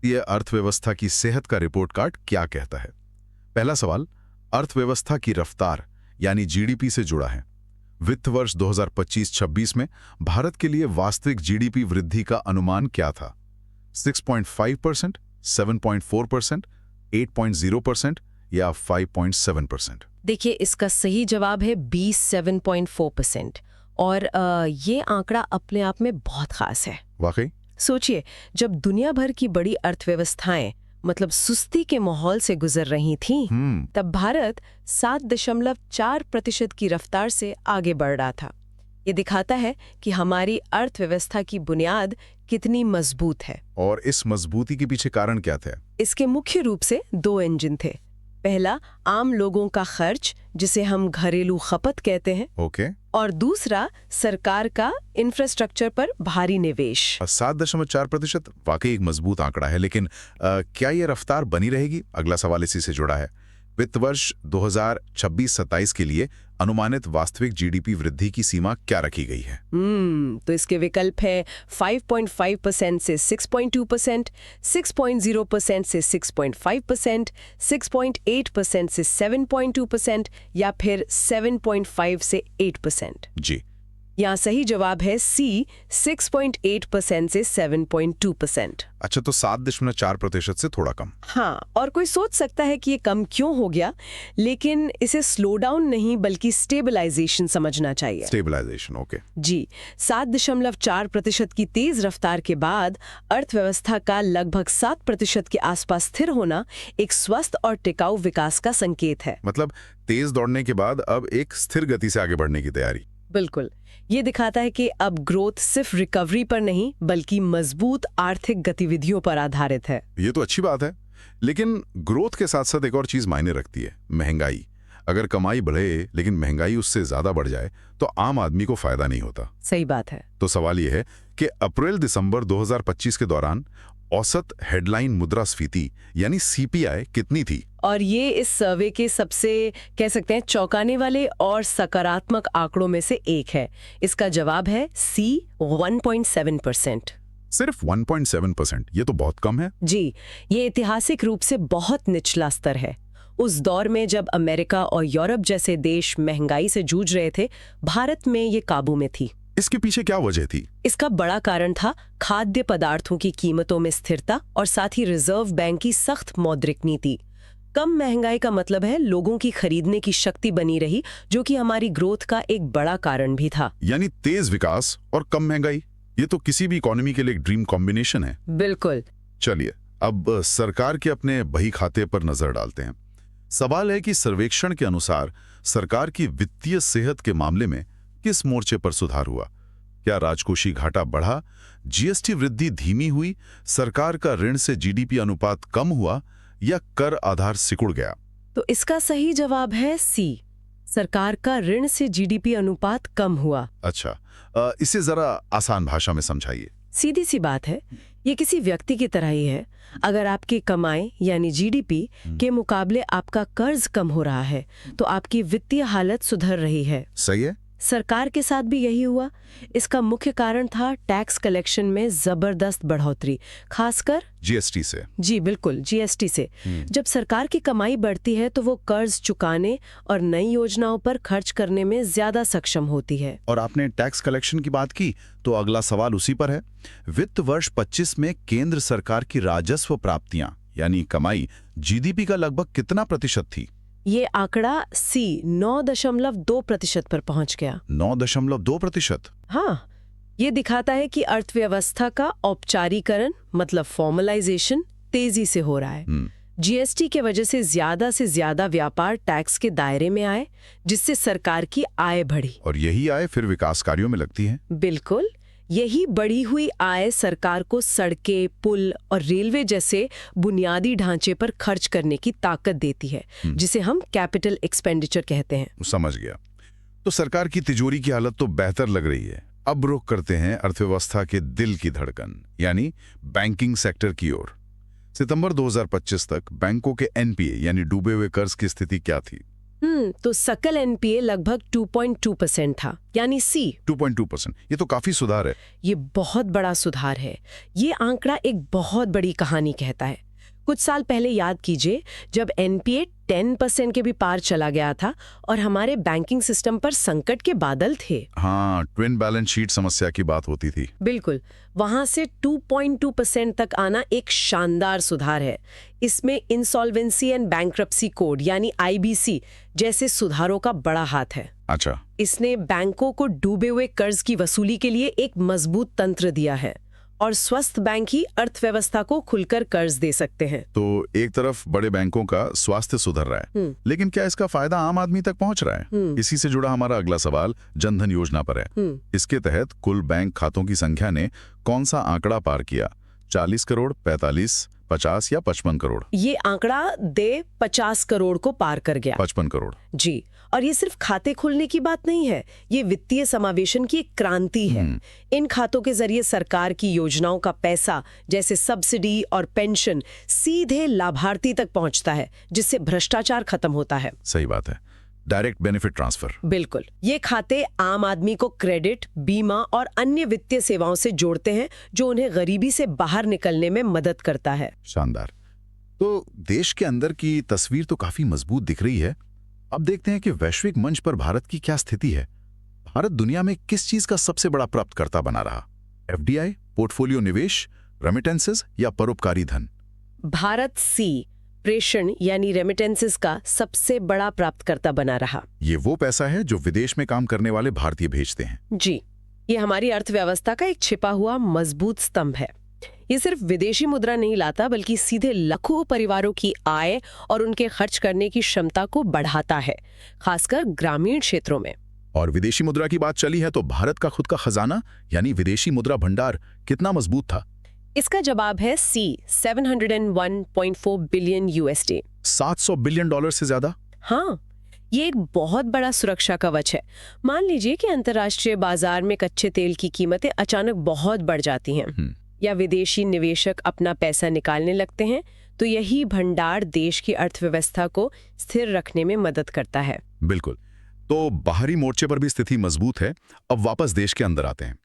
ये अर्थव्यवस्था की सेहत का रिपोर्ट कार्ड क्या कहता है? पहला सवाल अर्थव्यवस्था की रफ्तार यानी जीडीपी से जुड़ा है। वित्त वर्ष 2025-26 में भारत के लिए वास्तविक जीडीपी वृद्धि का अनुमान क्या था? 6.5%, 7.4%, 8.0% या 5.7%? देखिए, इसका सही जवाब है 27.4%। और ये आंकड़ा अपने आप में बहुत खास है। वाकई? सोचिए, जब दुनिया भर की बड़ी अर्थव्यवस्थाएं मतलब सुस्ती के माहौल से गुजर रही थीं, तब भारत 7.4% की रफ्तार से आगे बढ़ रहा था। ये दिखाता है कि हमारी अर्थव्यवस्था की बुनियाद कितनी मजबूत है। और इस मजबूती के पीछे कारण क्या थे? इसके मुख्य रूप से दो इंजन थे। पहला, आम लोगों का खर्च, जिसे हम घरेलू खपत कहते हैं। ओके। और दूसरा, सरकार का इंफ्रास्ट्रक्चर पर भारी निवेश। 7.4% वाकई एक मजबूत आंकड़ा है, लेकिन क्या ये रफ्तार बनी रहेगी? अगला सवाल इसी से जुड़ा है। वित्त वर्ष 2026-27 के लिए अनुमानित वास्तविक जीडीपी वृद्धि की सीमा क्या रखी गई है? तो इसके विकल्प है 5.5% से 6.2%, 6.0% से 6.5%, 6.8% से 7.2% या फिर 7.5 से 8%। जी। यहाँ सही जवाब है सी, 6.8% से 7.2%। अच्छा, तो 7.4% से थोड़ा कम। हाँ, और कोई सोच सकता है कि ये कम क्यों हो गया, लेकिन इसे स्लो डाउन नहीं बल्कि स्टेबलाइजेशन समझना चाहिए। Stabilization, okay. जी, 7.4% की तेज रफ्तार के बाद अर्थव्यवस्था का लगभग 7% के आसपास स्थिर होना एक स्वस्थ और टिकाऊ विकास का संकेत है। मतलब तेज दौड़ने के बाद अब एक स्थिर गति से आगे बढ़ने की तैयारी। बिल्कुल, ये दिखाता है कि अब ग्रोथ सिर्फ रिकवरी पर नहीं बल्कि मजबूत आर्थिक गतिविधियों पर आधारित है। ये तो अच्छी बात है, लेकिन ग्रोथ के साथ साथ एक और चीज मायने रखती है, महंगाई। अगर कमाई बढ़े लेकिन महंगाई उससे ज्यादा बढ़ जाए तो आम आदमी को फायदा नहीं होता। सही बात है। तो सवाल यह है कि अप्रैल-दिसंबर 2025 के दौरान औसत हेडलाइन मुद्रास्फीति यानी सीपीआई कितनी थी? और ये इस सर्वे के सबसे कह सकते हैं चौंकाने वाले और सकारात्मक आंकड़ों में से एक है। इसका जवाब है सी, 1.7%। सिर्फ 1.7%? ये तो बहुत कम है। जी, ये ऐतिहासिक रूप से बहुत निचला स्तर है। उस दौर में जब अमेरिका और यूरोप जैसे देश महंगाई से जूझ रहे थे, भारत में ये काबू में थी। इसके पीछे क्या वजह थी? इसका बड़ा कारण था खाद्य पदार्थों की कीमतों में स्थिरता और साथ ही रिजर्व बैंक की सख्त मौद्रिक नीति। कम महंगाई का मतलब है लोगों की खरीदने की शक्ति बनी रही, जो कि हमारी ग्रोथ का एक बड़ा कारण भी था। यानी तेज विकास और कम महंगाई, ये तो किसी भी इकोनॉमी के लिए एक ड्रीम कॉम्बिनेशन है। बिल्कुल। चलिए, अब सरकार के अपने बही खाते पर नजर डालते हैं। सवाल है कि सर्वेक्षण के अनुसार सरकार की वित्तीय सेहत के मामले में किस मोर्चे पर सुधार हुआ? क्या राजकोषीय घाटा बढ़ा, जीएसटी वृद्धि धीमी हुई, सरकार का ऋण से जीडीपी अनुपात कम हुआ या कर आधार सिकुड़ गया? तो इसका सही जवाब है सी, सरकार का ऋण से जीडीपी अनुपात कम हुआ। अच्छा, इसे जरा आसान भाषा में समझाइए। सीधी सी बात है, ये किसी व्यक्ति की तरह ही है। अगर आपकी कमाई यानी जीडीपी के मुकाबले आपका कर्ज कम हो रहा है तो आपकी वित्तीय हालत सुधर रही है। सही है। सरकार के साथ भी यही हुआ। इसका मुख्य कारण था टैक्स कलेक्शन में जबरदस्त बढ़ोतरी, खासकर जीएसटी से। जी बिल्कुल, जीएसटी से। जब सरकार की कमाई बढ़ती है तो वो कर्ज चुकाने और नई योजनाओं पर खर्च करने में ज्यादा सक्षम होती है। और आपने टैक्स कलेक्शन की बात की तो अगला सवाल उसी पर है। वित्त वर्ष 25 में केंद्र सरकार की राजस्व प्राप्तियां यानी कमाई जीडीपी का लगभग कितना प्रतिशत थी? ये आंकड़ा सी, 9.2% पर पहुंच गया। 9.2%? हाँ, ये दिखाता है कि अर्थव्यवस्था का औपचारीकरण मतलब फॉर्मलाइजेशन तेजी से हो रहा है। जीएसटी के वजह से ज्यादा व्यापार टैक्स के दायरे में आए, जिससे सरकार की आय बढ़ी। और यही आय फिर विकास कार्यों में लगती है। बिल्कुल, यही बढ़ी हुई आय सरकार को सड़कें, पुल और रेलवे जैसे बुनियादी ढांचे पर खर्च करने की ताकत देती है, जिसे हम कैपिटल एक्सपेंडिचर कहते हैं। समझ गया। तो सरकार की तिजोरी की हालत तो बेहतर लग रही है। अब रुख करते हैं अर्थव्यवस्था के दिल की धड़कन यानी बैंकिंग सेक्टर की ओर। सितंबर 2025 तक बैंकों के एनपीए यानी डूबे हुए कर्ज की स्थिति क्या थी? तो सकल एनपीए लगभग 2.2% था, यानी सी। 2.2%। ये तो काफी सुधार है। ये बहुत बड़ा सुधार है। ये आंकड़ा एक बहुत बड़ी कहानी कहता है। कुछ साल पहले याद कीजिए, जब एनपीए 10% के भी पार चला गया था और हमारे बैंकिंग सिस्टम पर संकट के बादल थे। हाँ, ट्विन बैलेंस शीट समस्या की बात होती थी। बिल्कुल, वहां से 2.2% तक आना एक शानदार सुधार है। इसमें इंसॉल्वेंसी एंड बैंक्रप्सी कोड यानी आईबीसी जैसे सुधारों का बड़ा हाथ है। अच्छा। इसने बैंकों को डूबे हुए कर्ज की वसूली के लिए एक मजबूत तंत्र दिया है और स्वस्थ बैंक ही अर्थव्यवस्था को खुलकर कर्ज दे सकते हैं। तो एक तरफ बड़े बैंकों का स्वास्थ्य सुधर रहा है, लेकिन क्या इसका फायदा आम आदमी तक पहुंच रहा है? इसी से जुड़ा हमारा अगला सवाल जनधन योजना पर है। इसके तहत कुल बैंक खातों की संख्या ने कौन सा आंकड़ा पार किया? 40 करोड़, 45, 50 या 55 करोड़? ये आंकड़ा 50 करोड़ को पार कर गया। 55 करोड़। जी, और ये सिर्फ खाते खुलने की बात नहीं है, ये वित्तीय समावेशन की एक क्रांति है। इन खातों के जरिए सरकार की योजनाओं का पैसा जैसे सब्सिडी और पेंशन सीधे लाभार्थी तक पहुंचता है, जिससे भ्रष्टाचार खत्म होता है। सही बात है, डायरेक्ट बेनिफिट ट्रांसफर। बिल्कुल, ये खाते आम आदमी को क्रेडिट, बीमा और अन्य वित्तीय सेवाओं से जोड़ते हैं, जो उन्हें गरीबी से बाहर निकलने में मदद करता है। शानदार। तो देश के अंदर की तस्वीर तो काफी मजबूत दिख रही है। अब देखते हैं कि वैश्विक मंच पर भारत की क्या स्थिति है। भारत दुनिया में किस चीज का सबसे बड़ा प्राप्तकर्ता बना रहा? एफडीआई, पोर्टफोलियो निवेश, रेमिटेंसेस या परोपकारी धन? भारत सी प्रेषण यानी रेमिटेंसेस का सबसे बड़ा प्राप्तकर्ता बना रहा। ये वो पैसा है जो विदेश में काम करने वाले भारतीय भेजते हैं। जी, ये हमारी अर्थव्यवस्था का एक छिपा हुआ मजबूत स्तंभ है। ये सिर्फ विदेशी मुद्रा नहीं लाता, बल्कि सीधे लाखों परिवारों की आय और उनके खर्च करने की क्षमता को बढ़ाता है, खासकर ग्रामीण क्षेत्रों में। और विदेशी मुद्रा की बात चली है तो भारत का खुद का खजाना यानी विदेशी मुद्रा भंडार कितना मजबूत था? इसका जवाब है सी, 701.4 बिलियन यूएसडी। 700 बिलियन डॉलर से ज्यादा? हाँ, ये एक बहुत बड़ा सुरक्षा कवच है। मान लीजिए कि अंतर्राष्ट्रीय बाजार में कच्चे तेल की कीमतें अचानक बहुत बढ़ जाती हैं या विदेशी निवेशक अपना पैसा निकालने लगते हैं, तो यही भंडार देश की अर्थव्यवस्था को स्थिर रखने में मदद करता है। बिल्कुल। तो बाहरी मोर्चे पर भी स्थिति मजबूत है। अब वापस देश के अंदर आते हैं।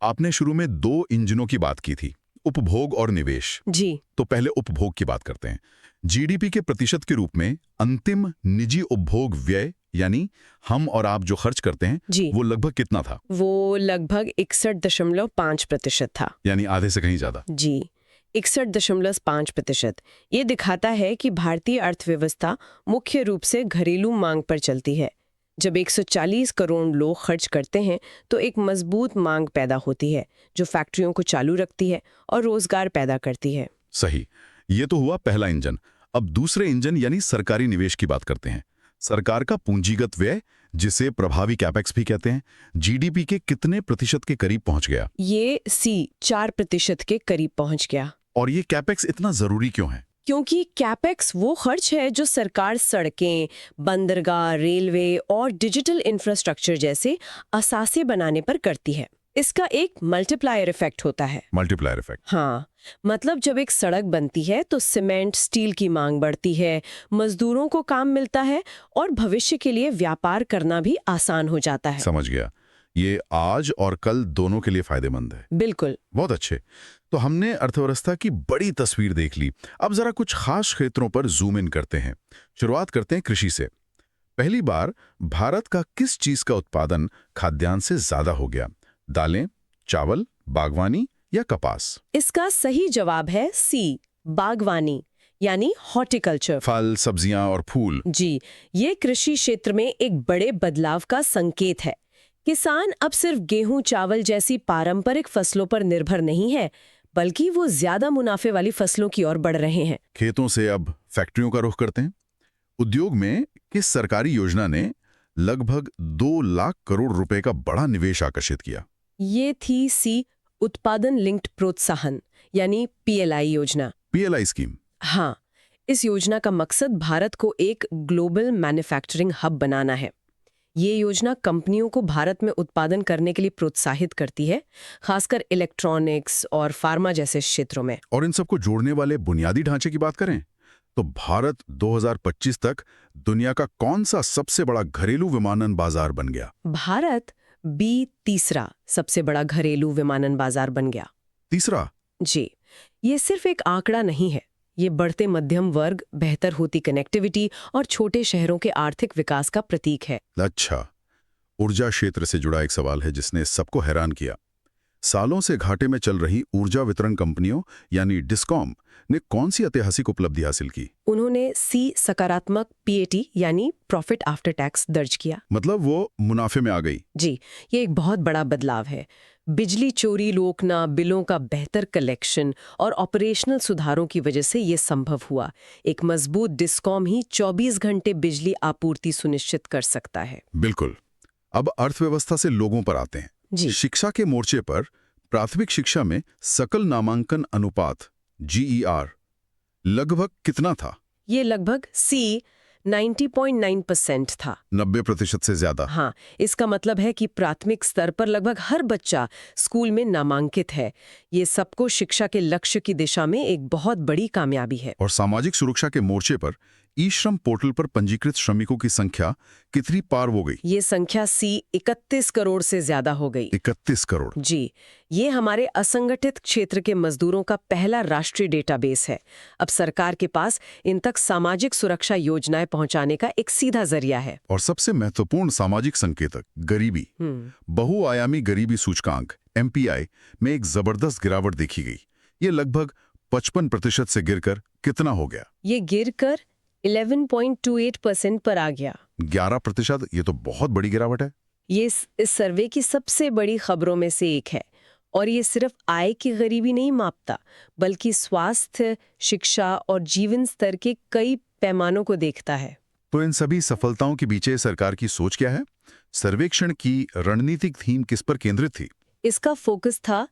आपने शुरू में 2 इंजनों की बात की थी, उपभोग और निवेश। जी, तो पहले उपभोग की बात करते हैं। जीडीपी के प्रतिशत के रूप में अंतिम निजी उपभोग व्यय यानी हम और आप जो खर्च करते हैं, जी, वो लगभग कितना था? वो लगभग 61.5% था। यानी आधे से कहीं ज्यादा। जी, 61.5%। ये दिखाता है कि भारतीय अर्थव्यवस्था मुख्य रूप से घरेलू मांग पर चलती है। जब 140 करोड़ लोग खर्च करते हैं, तो एक मजबूत मांग पैदा होती है, जो फैक्ट्रियों को चालू रखती है और रोजगार पैदा करती है। सही। ये तो हुआ पहला इंजन। अब दूसरे इंजन यानी सरकारी निवेश की बात करते हैं। सरकार का पूंजीगत व्यय, जिसे प्रभावी कैपेक्स भी कहते हैं, जीडीपी के कितने प्रतिशत के करीब पहुंच गया? ये सी 4% के करीब पहुंच गया। और ये कैपेक्स इतना जरूरी क्यों है? क्योंकि कैपेक्स वो खर्च है जो सरकार सड़कें, बंदरगाह, रेलवे और डिजिटल इंफ्रास्ट्रक्चर जैसे असासे बनाने पर करती है। इसका एक मल्टीप्लायर इफेक्ट होता है। Multiplier effect? हाँ, मतलब जब एक सड़क बनती है तो सीमेंट, स्टील की मांग बढ़ती है, मजदूरों को काम मिलता है और भविष्य के लिए व्यापार करना भी आसान हो जाता है। समझ गया। ये आज और कल दोनों के लिए फायदेमंद है। बिल्कुल। बहुत अच्छे। तो हमने अर्थव्यवस्था की बड़ी तस्वीर देख ली। अब जरा कुछ खास क्षेत्रों पर जूम इन करते हैं। शुरुआत करते हैं कृषि से। पहली बार भारत का किस चीज का उत्पादन खाद्यान्न से ज्यादा हो गया? दालें, चावल, बागवानी या कपास? इसका सही जवाब है सी, बागवानी यानी हॉर्टिकल्चर। फल, सब्जियां और फूल। जी, ये कृषि क्षेत्र में एक बड़े बदलाव का संकेत है। किसान अब सिर्फ गेहूं, चावल जैसी पारंपरिक फसलों पर निर्भर नहीं है, बल्कि वो ज्यादा मुनाफे वाली फसलों की ओर बढ़ रहे हैं। खेतों से अब फैक्ट्रियों का रुख करते हैं। उद्योग में किस सरकारी योजना ने लगभग 2 लाख करोड़ रुपए का बड़ा निवेश आकर्षित किया? ये थी सी, उत्पादन लिंक्ड प्रोत्साहन यानी पीएलआई योजना। PLI scheme? हाँ, इस योजना का मकसद भारत को एक ग्लोबल मैन्युफैक्चरिंग हब बनाना है। ये योजना कंपनियों को भारत में उत्पादन करने के लिए प्रोत्साहित करती है, खासकर इलेक्ट्रॉनिक्स और फार्मा जैसे क्षेत्रों में। और इन सबको जोड़ने वाले बुनियादी ढांचे की बात करें तो भारत 2025 तक दुनिया का कौन सा सबसे बड़ा घरेलू विमानन बाजार बन गया? भारत तीसरा सबसे बड़ा घरेलू विमानन बाजार बन गया। तीसरा? जी, ये सिर्फ एक आंकड़ा नहीं है। ये बढ़ते मध्यम वर्ग, बेहतर होती कनेक्टिविटी और छोटे शहरों के आर्थिक विकास का प्रतीक है। अच्छा, ऊर्जा क्षेत्र से जुड़ा एक सवाल है जिसने सबको हैरान किया। सालों से घाटे में चल रही ऊर्जा वितरण कंपनियों यानी डिस्कॉम ने कौन सी ऐतिहासिक उपलब्धि हासिल की? उन्होंने सकारात्मक PAT यानी प्रॉफिट आफ्टर टैक्स दर्ज किया। मतलब वो मुनाफे में आ गई। जी, ये एक बहुत बड़ा बदलाव है। बिजली चोरी रोकना, बिलों का बेहतर कलेक्शन और ऑपरेशनल सुधारों की वजह से ये संभव हुआ। एक मजबूत डिस्कॉम ही 24 घंटे बिजली आपूर्ति सुनिश्चित कर सकता है। बिल्कुल। अब अर्थव्यवस्था से लोगों पर आते हैं। जी। शिक्षा के मोर्चे पर प्राथमिक शिक्षा में सकल नामांकन अनुपात GER लगभग कितना था? ये लगभग 90.9% था। 90% से ज्यादा। हाँ, इसका मतलब है कि प्राथमिक स्तर पर लगभग हर बच्चा स्कूल में नामांकित है। ये सबको शिक्षा के लक्ष्य की दिशा में एक बहुत बड़ी कामयाबी है। और सामाजिक सुरक्षा के मोर्चे पर ई-श्रम पोर्टल पर पंजीकृत श्रमिकों की संख्या कितनी पार हो गई? ये संख्या 31 करोड़ से ज्यादा हो गई। 31 करोड़। जी, ये हमारे असंगठित क्षेत्र के मजदूरों का पहला राष्ट्रीय डेटाबेस है। अब सरकार के पास इन तक सामाजिक सुरक्षा योजनाएं पहुंचाने का एक सीधा जरिया है। और सबसे महत्वपूर्ण सामाजिक संकेतक गरीबी, बहुआयामी गरीबी सूचकांक MPI में एक जबरदस्त गिरावट देखी गई। ये लगभग 55% से गिरकर कितना हो गया? ये गिरकर 11.28% पर आ गया। 11%? ये तो बहुत बड़ी गिरावट है। ये इस सर्वे की सबसे बड़ी खबरों में से एक है। और ये सिर्फ आय की गरीबी नहीं मापता, बल्कि स्वास्थ्य, शिक्षा और जीवन स्तर के कई पैमानों को देखता है। तो इन सभी सफलताओं के पीछे सरकार की सोच क्या है? सर्वेक्षण की रणनीतिक थीम किस पर केंद्रित थी? इसका फोकस था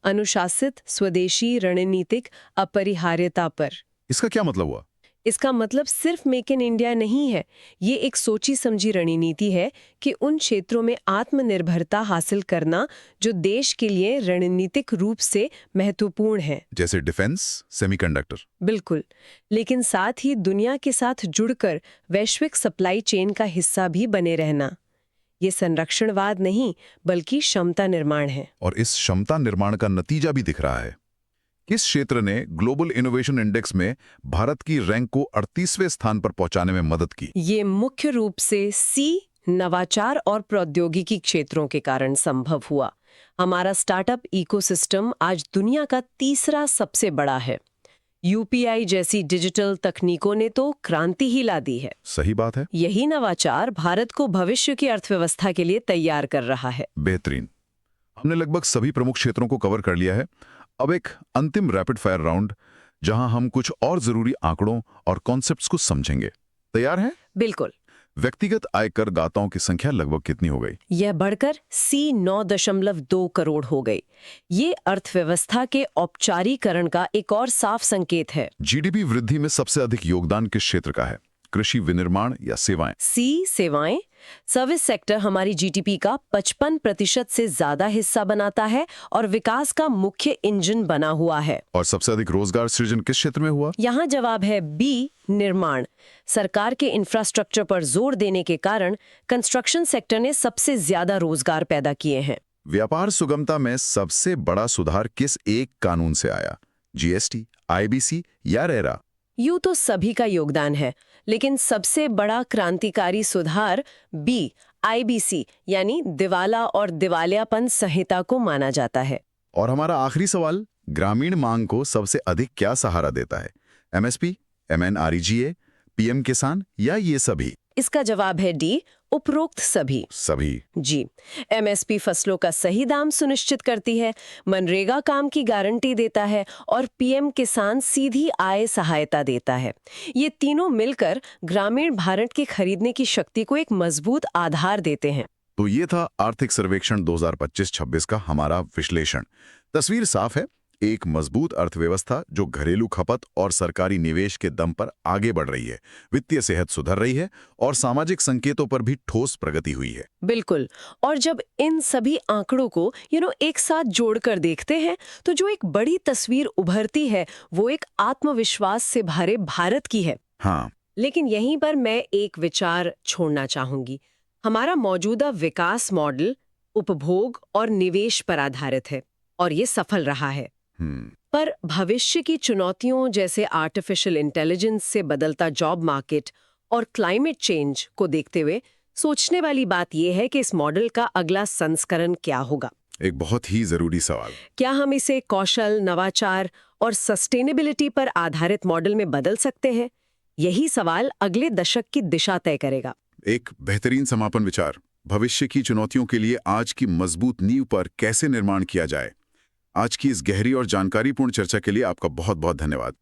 अनुशासित स्वदेशी रणनीतिक अपरिहार्यता पर। इसका क्या मतलब हुआ? इसका मतलब सिर्फ मेक इन इंडिया नहीं है। ये एक सोची समझी रणनीति है कि उन क्षेत्रों में आत्मनिर्भरता हासिल करना जो देश के लिए रणनीतिक रूप से महत्वपूर्ण है। जैसे डिफेंस, सेमीकंडक्टर। बिल्कुल, लेकिन साथ ही दुनिया के साथ जुड़कर वैश्विक सप्लाई चेन का हिस्सा भी बने रहना। ये संरक्षणवाद नहीं, बल्कि क्षमता निर्माण है। और इस क्षमता निर्माण का नतीजा भी दिख रहा है। किस क्षेत्र ने ग्लोबल इनोवेशन इंडेक्स में भारत की रैंक को 38वें स्थान पर पहुंचाने में मदद की? ये मुख्य रूप से नवाचार और प्रौद्योगिकी क्षेत्रों के कारण संभव हुआ। हमारा स्टार्टअप इकोसिस्टम आज दुनिया का तीसरा सबसे बड़ा है। UPI जैसी डिजिटल तकनीकों ने तो क्रांति ही ला दी है। सही बात है। यही नवाचार भारत को भविष्य की अर्थव्यवस्था के लिए तैयार कर रहा है। बेहतरीन। हमने लगभग सभी प्रमुख क्षेत्रों को कवर कर लिया है। अब एक अंतिम रैपिड फायर राउंड, जहां हम कुछ और जरूरी आंकड़ों और कॉन्सेप्ट्स को समझेंगे। तैयार हैं? बिल्कुल। व्यक्तिगत आयकर दाताओं की संख्या लगभग कितनी हो गई? यह बढ़कर 9.2 करोड़ हो गई। ये अर्थव्यवस्था के औपचारीकरण का एक और साफ संकेत है। GDP वृद्धि में सबसे अधिक योगदान किस क्षेत्र का है? कृषि, विनिर्माण या सेवाएं? सेवाएं। सर्विस सेक्टर हमारी GDP का 55% से ज्यादा हिस्सा बनाता है और विकास का मुख्य इंजन बना हुआ है। और सबसे अधिक रोजगार सृजन किस क्षेत्र में हुआ? यहाँ जवाब है B, निर्माण। सरकार के इंफ्रास्ट्रक्चर पर जोर देने के कारण कंस्ट्रक्शन सेक्टर ने सबसे ज्यादा रोजगार पैदा किए हैं। व्यापार सुगमता में सबसे बड़ा सुधार किस एक कानून से आया? GST, IBC या रेरा? यूं तो सभी का योगदान है, लेकिन सबसे बड़ा क्रांतिकारी सुधार B, IBC यानी दिवाला और दिवालियापन संहिता को माना जाता है। और हमारा आखिरी सवाल, ग्रामीण मांग को सबसे अधिक क्या सहारा देता है? MSP, MNREGA, PM किसान या ये सभी? इसका जवाब है D, उपरोक्त सभी। जी, MSP फसलों का सही दाम सुनिश्चित करती है, मनरेगा काम की गारंटी देता है और PM किसान सीधी आय सहायता देता है। ये तीनों मिलकर ग्रामीण भारत की खरीदने की शक्ति को एक मजबूत आधार देते हैं। तो ये था आर्थिक सर्वेक्षण 2025-26 का हमारा विश्लेषण। तस्वीर साफ है, एक मजबूत अर्थव्यवस्था जो घरेलू खपत और सरकारी निवेश के दम पर आगे बढ़ रही है, वित्तीय सेहत सुधर रही है और सामाजिक संकेतों पर भी ठोस प्रगति हुई है। बिल्कुल। और जब इन सभी आंकड़ों को एक साथ जोड़कर देखते हैं तो जो एक बड़ी तस्वीर उभरती है वो एक आत्मविश्वास से भरे भारत की है। हाँ, लेकिन यहीं पर मैं एक विचार छोड़ना चाहूंगी। हमारा मौजूदा विकास मॉडल उपभोग और निवेश पर आधारित है और ये सफल रहा है। पर भविष्य की चुनौतियों जैसे आर्टिफिशियल इंटेलिजेंस से बदलता जॉब मार्केट और क्लाइमेट चेंज को देखते हुए सोचने वाली बात यह है कि इस मॉडल का अगला संस्करण क्या होगा। एक बहुत ही जरूरी सवाल। क्या हम इसे कौशल, नवाचार और सस्टेनेबिलिटी पर आधारित मॉडल में बदल सकते हैं? यही सवाल अगले दशक की दिशा तय करेगा। एक बेहतरीन समापन विचार। भविष्य की चुनौतियों के लिए आज की मजबूत नींव पर कैसे निर्माण किया जाए। आज की इस गहरी और जानकारीपूर्ण चर्चा के लिए आपका बहुत बहुत धन्यवाद।